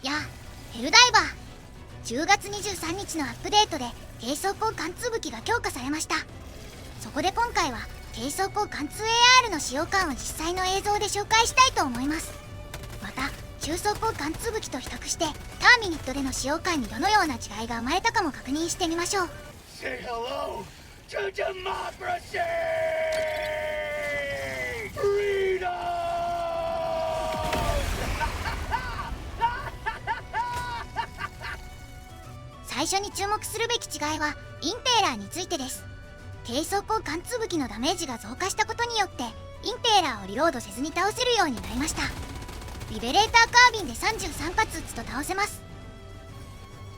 やヘルダイバー。10月23日のアップデートで低装甲貫通武器が強化されました。そこで今回は低装甲貫通 AR の使用感を実際の映像で紹介したいと思います。また中装甲貫通武器と比較してターミニットでの使用感にどのような違いが生まれたかも確認してみましょう。 Say hello to democracy! Freedom! 最初に注目するべき違いはインペーラーについてです。低装甲貫通武器のダメージが増加したことによってインペーラーをリロードせずに倒せるようになりました。リベレーターカービンで33発撃つと倒せます。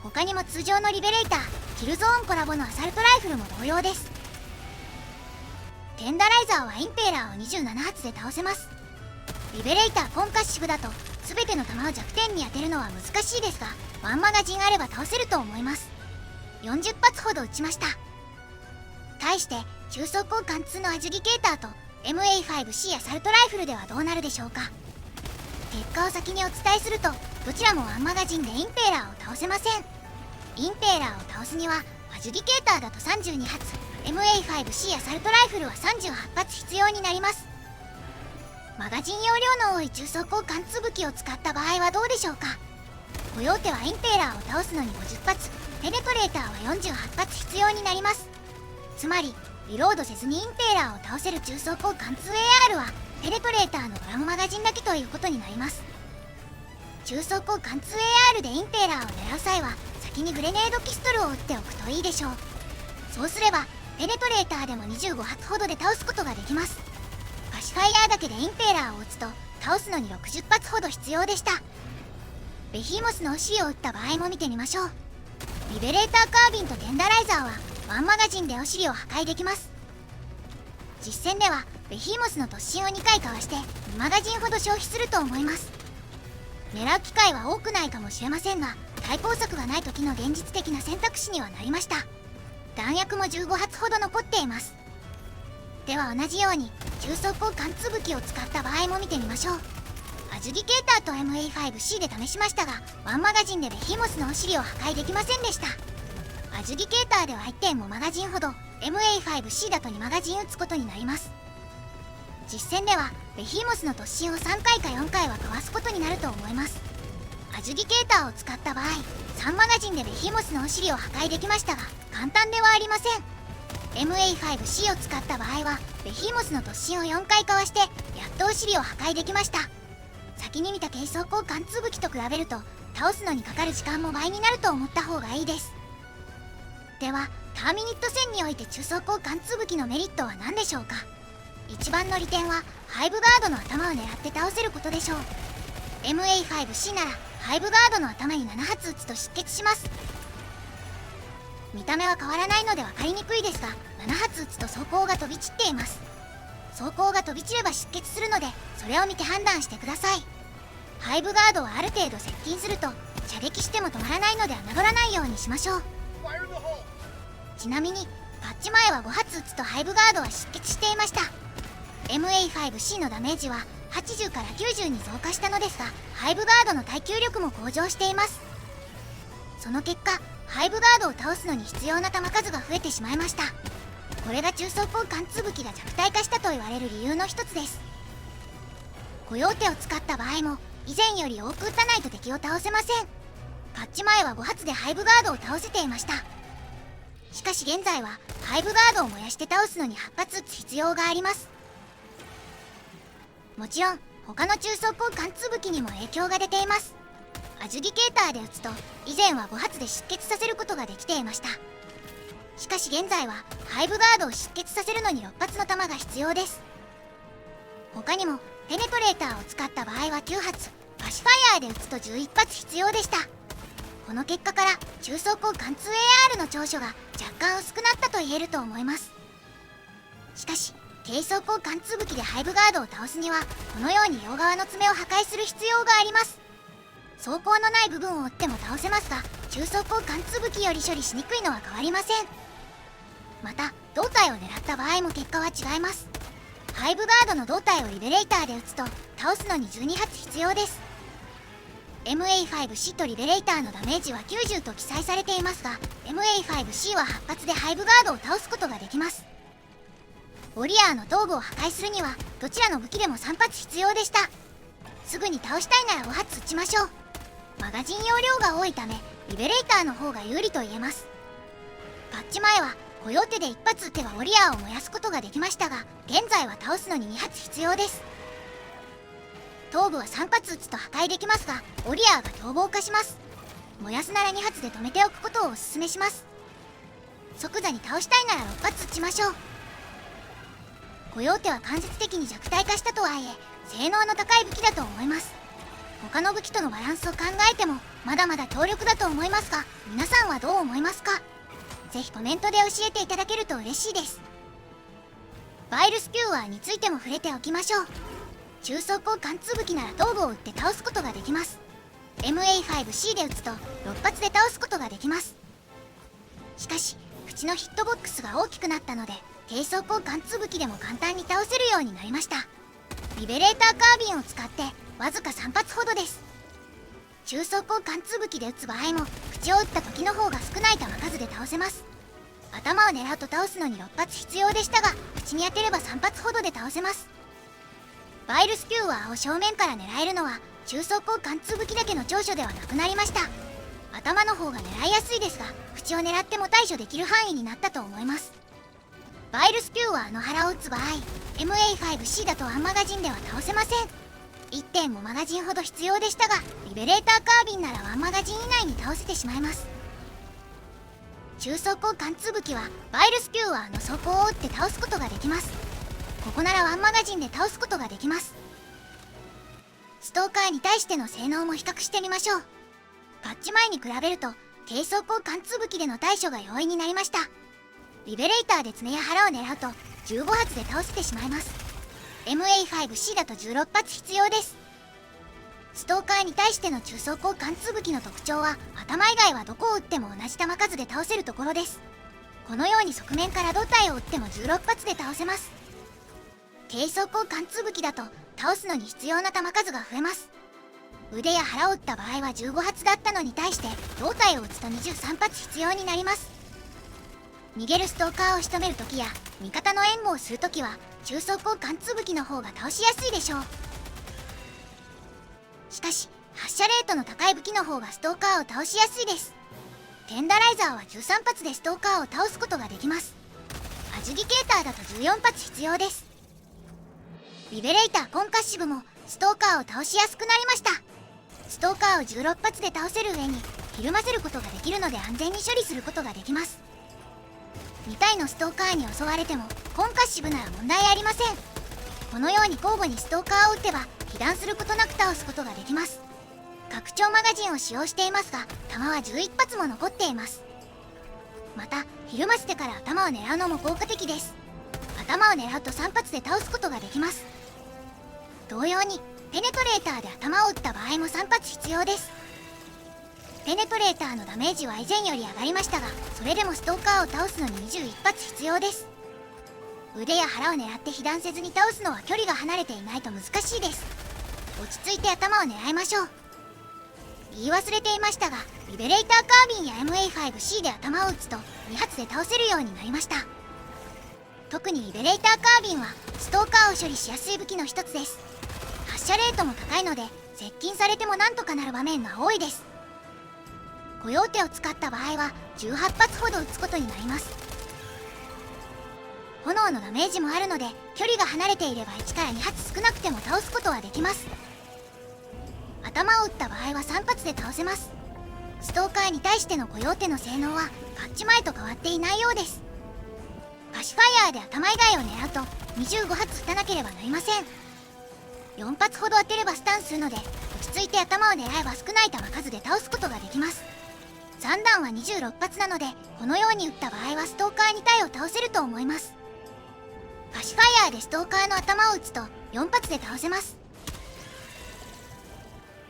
他にも通常のリベレーター、キルゾーンコラボのアサルトライフルも同様です。テンダライザーはインペーラーを27発で倒せます。リベレーターコンカッシブだと全ての弾を弱点に当てるのは難しいですが、ワンマガジンあれば倒せると思います。40発ほど撃ちました。対して中装甲貫通のアジュリケーターと MA5C アサルトライフルではどうなるでしょうか。結果を先にお伝えすると、どちらもワンマガジンでインペーラーを倒せません。インペーラーを倒すにはアジュリケーターだと32発、 MA5C アサルトライフルは38発必要になります。マガジン容量の多い中装甲貫通武器を使った場合はどうでしょうか。コヨーテはインペーラーを倒すのに50発、ペネトレーターは48発必要になります。つまりリロードせずにインペーラーを倒せる中装甲貫通 AR はペネトレーターのドラムマガジンだけということになります。中装甲貫通 AR でインペーラーを狙う際は先にグレネードピストルを撃っておくといいでしょう。そうすればペネトレーターでも25発ほどで倒すことができます。パシファイヤーだけでインペーラーを撃つと倒すのに60発ほど必要でした。ベヒーモスのお尻を撃った場合も見てみましょう。リベレーターカービンとテンダライザーはワンマガジンでお尻を破壊できます。実戦ではベヒーモスの突進を2回かわして2マガジンほど消費すると思います。狙う機会は多くないかもしれませんが、対抗策がない時の現実的な選択肢にはなりました。弾薬も15発ほど残っています。では同じように中装甲貫通武器を使った場合も見てみましょう。アジュリケーターと MA5C で試しましたが、ワンマガジンでベヒーモスのお尻を破壊できませんでした。アジュリケーターでは 1.5 マガジンほど、 MA5C だと2マガジン撃つことになります。実戦ではベヒーモスの突進を3回か4回はかわすことになると思います。アジュリケーターを使った場合3マガジンでベヒーモスのお尻を破壊できましたが、簡単ではありません。 MA5C を使った場合はベヒーモスの突進を4回かわしてやっとお尻を破壊できました。先に見た軽装甲貫通武器と比べると倒すのにかかる時間も倍になると思った方がいいです。ではターミニット戦において中装甲貫通武器のメリットは何でしょうか。一番の利点はハイブガードの頭を狙って倒せることでしょう。 MA5C ならハイブガードの頭に7発撃つと失血します。見た目は変わらないので分かりにくいですが、7発撃つと装甲が飛び散っています。装甲が飛び散れば失血するのでそれを見て判断してください。ハイブガードはある程度接近すると射撃しても止まらないので侮らないようにしましょう。ちなみにパッチ前は5発撃つとハイブガードは失血していました。 MA5C のダメージは80から90に増加したのですが、ハイブガードの耐久力も向上しています。その結果ハイブガードを倒すのに必要な弾数が増えてしまいました。これが中装甲貫通武器が弱体化したと言われる理由の一つです。コヨーテを使った場合も以前より多く撃たないと敵を倒せません。パッチ前は5発でハイブガードを倒せていました。しかし現在はハイブガードを燃やして倒すのに8発撃つ必要があります。もちろん他の中装甲貫通武器にも影響が出ています。アジュリケーターで撃つと以前は5発で失血させることができていました。しかし現在はハイブガードを失血させるのに6発の弾が必要です。他にもペネトレーターを使った場合は9発、パシファイヤーで撃つと11発必要でした。この結果から中装甲貫通 AR の長所が若干薄くなったと言えると思います。しかし軽装甲貫通武器でハイブガードを倒すにはこのように両側の爪を破壊する必要があります。装甲のない部分を撃っても倒せますが、中装甲貫通武器より処理しにくいのは変わりません。また胴体を狙った場合も結果は違います。ハイブガードの胴体をリベレーターで撃つと倒すのに12発必要です。MA5C とリベレーターのダメージは90と記載されていますが MA5C は8発でハイブガードを倒すことができます。ウォリアーの頭部を破壊するにはどちらの武器でも3発必要でした。すぐに倒したいなら5発撃ちましょう。マガジン容量が多いためリベレーターの方が有利と言えます。パッチ前はコヨーテで1発撃てばウォリアーを燃やすことができましたが現在は倒すのに2発必要です。頭部は3発撃つと破壊できますがウォリアーが凶暴化します。燃やすなら2発で止めておくことをお勧めします。即座に倒したいなら6発撃ちましょう。コヨーテは間接的に弱体化したとはいえ性能の高い武器だと思います。他の武器とのバランスを考えてもまだまだ強力だと思いますが皆さんはどう思いますか？ぜひコメントで教えていただけると嬉しいです。バイルスピューワーについても触れておきましょう。中速攻貫通武器なら頭部を撃って倒すことができます。 MA5C で撃つと6発で倒すことができます。しかし口のヒットボックスが大きくなったので低速攻貫通武器でも簡単に倒せるようになりました。リベレーターカービンを使ってわずか3発ほどです。中速攻貫通武器で撃つ場合も口を撃った時の方が少ない弾数で倒せます。頭を狙うと倒すのに6発必要でしたが口に当てれば3発ほどで倒せます。バイルスピューワーを正面から狙えるのは中速攻貫通武器だけの長所ではなくなりました。頭の方が狙いやすいですが口を狙っても対処できる範囲になったと思います。バイルスピューワーの腹を撃つ場合 MA5C だとワンマガジンでは倒せません。1.5 マガジンほど必要でしたがリベレーターカービンならワンマガジン以内に倒せてしまいます。中速攻貫通武器はバイルスピューワーの装甲を撃って倒すことができます。ここならワンマガジンで倒すことができます。ストーカーに対しての性能も比較してみましょう。パッチ前に比べると低速攻貫通武器での対処が容易になりました。リベレーターで爪や腹を狙うと15発で倒せてしまいます。 MA5C だと16発必要です。ストーカーに対しての中速攻貫通武器の特徴は頭以外はどこを撃っても同じ弾数で倒せるところです。このように側面から胴体を撃っても16発で倒せます。低速攻貫通武器だと倒すのに必要な弾数が増えます。腕や腹を撃った場合は15発だったのに対して胴体を撃つと23発必要になります。逃げるストーカーを仕留めるときや味方の援護をするときは中速攻貫通武器の方が倒しやすいでしょう。しかし発射レートの高い武器の方がストーカーを倒しやすいです。テンダライザーは13発でストーカーを倒すことができます。アジギケーターだと14発必要です。リベレーターコンカッシブもストーカーを倒しやすくなりました。ストーカーを16発で倒せる上にひるませることができるので安全に処理することができます。2体のストーカーに襲われてもコンカッシブなら問題ありません。このように交互にストーカーを撃てば被弾することなく倒すことができます。拡張マガジンを使用していますが弾は11発も残っています。またひるませてから頭を狙うのも効果的です。頭を狙うと3発で倒すことができます。同様にペネトレーターで頭を撃った場合も3発必要です。ペネトレーターのダメージは以前より上がりましたがそれでもストーカーを倒すのに21発必要です。腕や腹を狙って被弾せずに倒すのは距離が離れていないと難しいです。落ち着いて頭を狙いましょう。言い忘れていましたがリベレーターカービンや MA5C で頭を撃つと2発で倒せるようになりました。特にリベレーターカービンはストーカーを処理しやすい武器の一つです。発射レートも高いので接近されてもなんとかなる場面が多いです。コヨーテを使った場合は18発ほど撃つことになります。炎のダメージもあるので距離が離れていれば1から2発少なくても倒すことはできます。頭を撃った場合は3発で倒せます。ストーカーに対してのコヨーテの性能はパッチ前と変わっていないようです。パシファイヤーで頭以外を狙うと25発撃たなければなりません。4発ほど当てればスタンするので落ち着いて頭を狙えば少ない弾数で倒すことができます。3弾は26発なのでこのように撃った場合はストーカー2体を倒せると思います。パシファイヤーでストーカーの頭を撃つと4発で倒せます。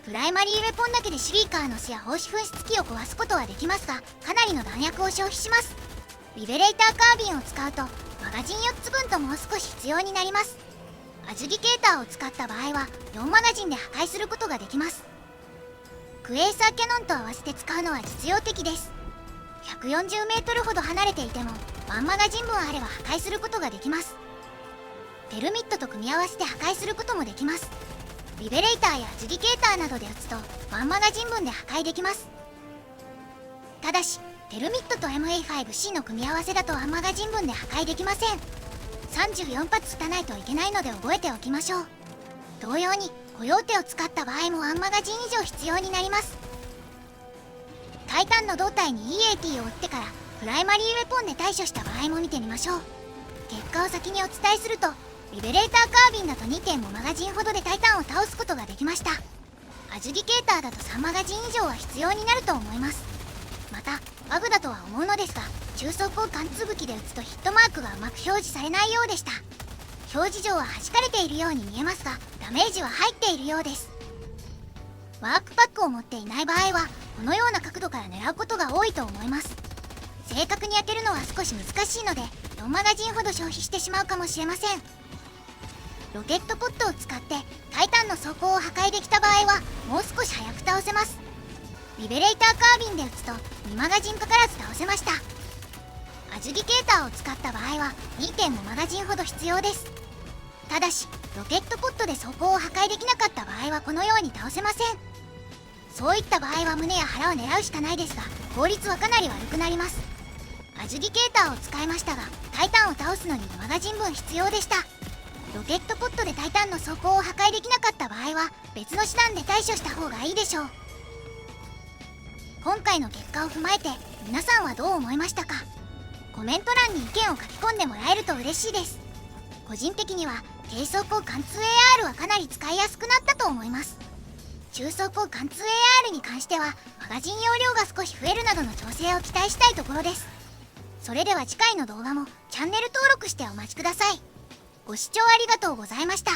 プライマリーウェポンだけでシュリーカーの巣や放射噴出機を壊すことはできますがかなりの弾薬を消費します。リベレーターカービンを使うとマガジン4つ分ともう少し必要になります。アジギケーターを使った場合は4マガジンで破壊することができます。クエーサーキャノンと合わせて使うのは実用的です。140メートルほど離れていてもワンマガジン分あれば破壊することができます。テルミットと組み合わせて破壊することもできます。リベレーターやアジュディケーターなどで撃つとワンマガジン分で破壊できます。ただしテルミットと MA5C の組み合わせだとワンマガジン分で破壊できません。34発撃たないといけないので覚えておきましょう。同様にコヨーテを使った場合もワンマガジン以上必要になります。タイタンの胴体に EAT を撃ってからプライマリーウェポンで対処した場合も見てみましょう。結果を先にお伝えすると、リベレーターカービンだと 2.5 マガジンほどでタイタンを倒すことができました。アジュディケーターだと3マガジン以上は必要になると思います。またバグだとは思うのですが、中装甲貫通武器で撃つとヒットマークがうまく表示されないようでした。表示上は弾かれているように見えますが、ダメージは入っているようです。ワークパックを持っていない場合はこのような角度から狙うことが多いと思います。正確に当てるのは少し難しいので4マガジンほど消費してしまうかもしれません。ロケットポットを使ってタイタンの装甲を破壊できた場合はもう少し早く倒せます。リベレーターカービンで撃つと2マガジンかからず倒せました。アジュディケーターを使った場合は 2.5 マガジンほど必要です。ただしロケットポットで装甲を破壊できなかった場合はこのように倒せません。そういった場合は胸や腹を狙うしかないですが、効率はかなり悪くなります。アジュディケーターを使いましたが、タイタンを倒すのに2マガジン分必要でした。ロケットポットでタイタンの装甲を破壊できなかった場合は別の手段で対処した方がいいでしょう。今回の結果を踏まえて皆さんはどう思いましたか？コメント欄に意見を書き込んでもらえると嬉しいです。個人的には低装甲貫通 AR はかなり使いやすくなったと思います。中装甲貫通 AR に関してはマガジン容量が少し増えるなどの調整を期待したいところです。それでは次回の動画もチャンネル登録してお待ちください。ご視聴ありがとうございました。